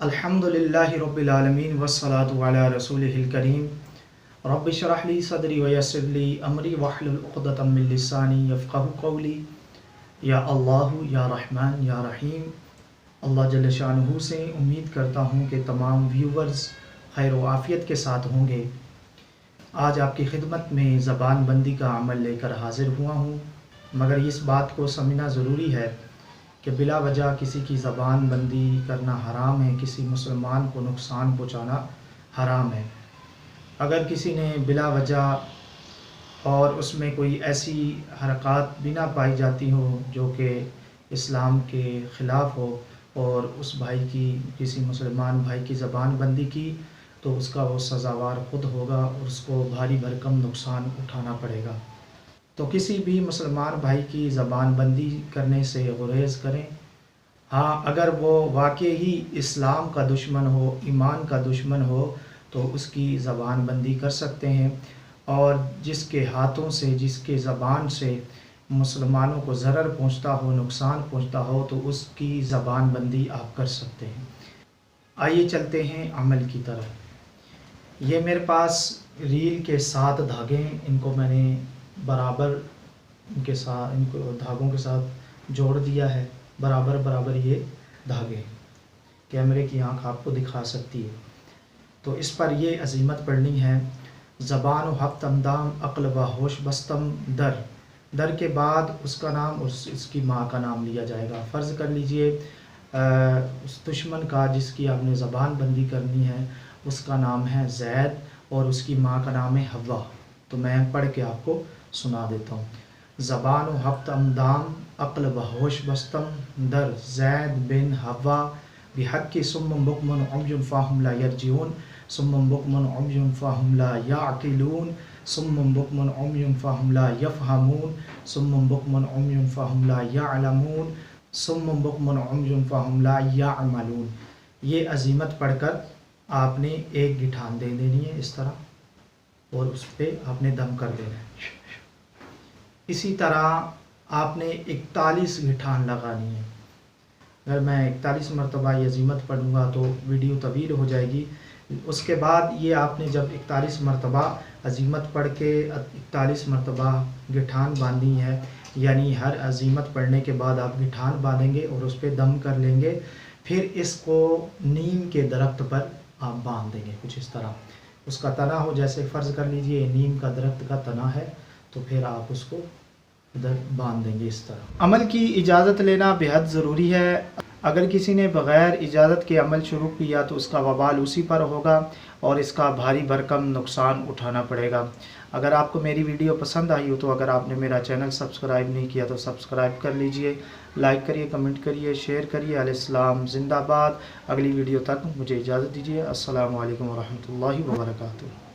अल्हम्दुलिल्लाहि रब्बिल आलमीन वस्सलातु अला रसूलिहिल करीम रब्बि इश्रह ली सदरी व यस्सिर ली अमरी वहलुल उक़दतम मिन लिसानी यफ़क़हू क़ौली। या अल्लाह या रहमान या रहीम। अल्लाह जल्ल शानुहु से उम्मीद करता हूँ कि तमाम व्यूवर्स खैर व आफ़ियत के साथ होंगे। आज आपकी खिदमत में ज़बान बंदी का अमल लेकर हाज़िर हुआ हूँ, मगर इस बात को समझना ज़रूरी है कि बिला वजह किसी की ज़बान बंदी करना हराम है, किसी मुसलमान को नुकसान पहुँचाना हराम है। अगर किसी ने बिला वजह और उसमें कोई ऐसी हरकत भी ना पाई जाती हो जो कि इस्लाम के ख़िलाफ़ हो और उस भाई की, किसी मुसलमान भाई की ज़बान बंदी की, तो उसका वो सज़ावार ख़ुद होगा और उसको भारी भरकम नुकसान उठाना पड़ेगा। तो किसी भी मुसलमान भाई की ज़बान बंदी करने से गुरेज़ करें। हाँ, अगर वो वाकई ही इस्लाम का दुश्मन हो, ईमान का दुश्मन हो, तो उसकी ज़बान बंदी कर सकते हैं। और जिसके हाथों से, जिसके ज़बान से मुसलमानों को ज़रर पहुँचता हो, नुकसान पहुँचता हो, तो उसकी ज़बान बंदी आप कर सकते हैं। आइए चलते हैं अमल की तरफ। ये मेरे पास रील के 7 धागे हैं, इनको मैंने बराबर इनके साथ, इनको धागों के साथ जोड़ दिया है। बराबर बराबर ये धागे, कैमरे की आंख आपको दिखा सकती है। तो इस पर ये अज़ीमत पढ़नी है। ज़बान व हक़ तमदाम अक़ल व होश बस्तम दर। दर के बाद उसका नाम और उसकी माँ का नाम लिया जाएगा। फ़र्ज़ कर लीजिए उस दुश्मन का जिसकी आपने ज़बान बंदी करनी है, उसका नाम है ज़ैद और उसकी माँ का नाम है हव्वा। तो मैं पढ़ के आपको सुना देता हूँ। ज़बान व हक़ तमदाम अक़ल व होश बस्तम दर ज़ैद बिन हव्वा बिहक़्क़ि सुम्मुम बुकमुन उम्युन फ़हुम ला यरजिऊन सुम्मुम बुकमुन उम्युन फ़हुम ला याक़िलून सुम्मुम बुकमुन उम्युन फ़हुम ला यफ़हमून सुम्मुम बुकमुन उम्युन फ़हुम ला यअलमून सुम्मुम बुकमुन उम्युन फ़हुम ला यअमलून। ये अज़ीमत पढ़कर आपने एक गिठान दे देनी है इस तरह, और उस पर आपने दम कर देना है। इसी तरह आपने 41 गिठान लगानी है। अगर मैं 41 मरतबा ये अज़ीमत पढ़ूँगा तो वीडियो तवील हो जाएगी। उसके बाद ये आपने जब 41 मरतबा अज़ीमत पढ़ के 41 मरतबा गिठान बांधनी है, यानी हर अज़ीमत पढ़ने के बाद आप गिठान बांधेंगे और उस पर दम कर लेंगे। फिर इसको नीम के दरख्त पर आप बांध देंगे कुछ इस तरह। उसका तना हो, जैसे फ़र्ज़ कर लीजिए नीम का दरख्त का तना है, तो फिर आप उसको उधर बांध देंगे इस तरह। अमल की इजाज़त लेना बेहद ज़रूरी है। अगर किसी ने बग़ैर इजाज़त के अमल शुरू किया तो उसका वबाल उसी पर होगा और इसका भारी भरकम नुकसान उठाना पड़ेगा। अगर आपको मेरी वीडियो पसंद आई हो तो अगर आपने मेरा चैनल सब्सक्राइब नहीं किया तो सब्सक्राइब कर लीजिए, लाइक करिए, कमेंट करिए, शेयर करिए। अल इस्लाम ज़िंदाबाद। अगली वीडियो तक मुझे इजाज़त दीजिए। अस्सलामु अलैकुम व रहमतुल्लाहि व बरकातुहू।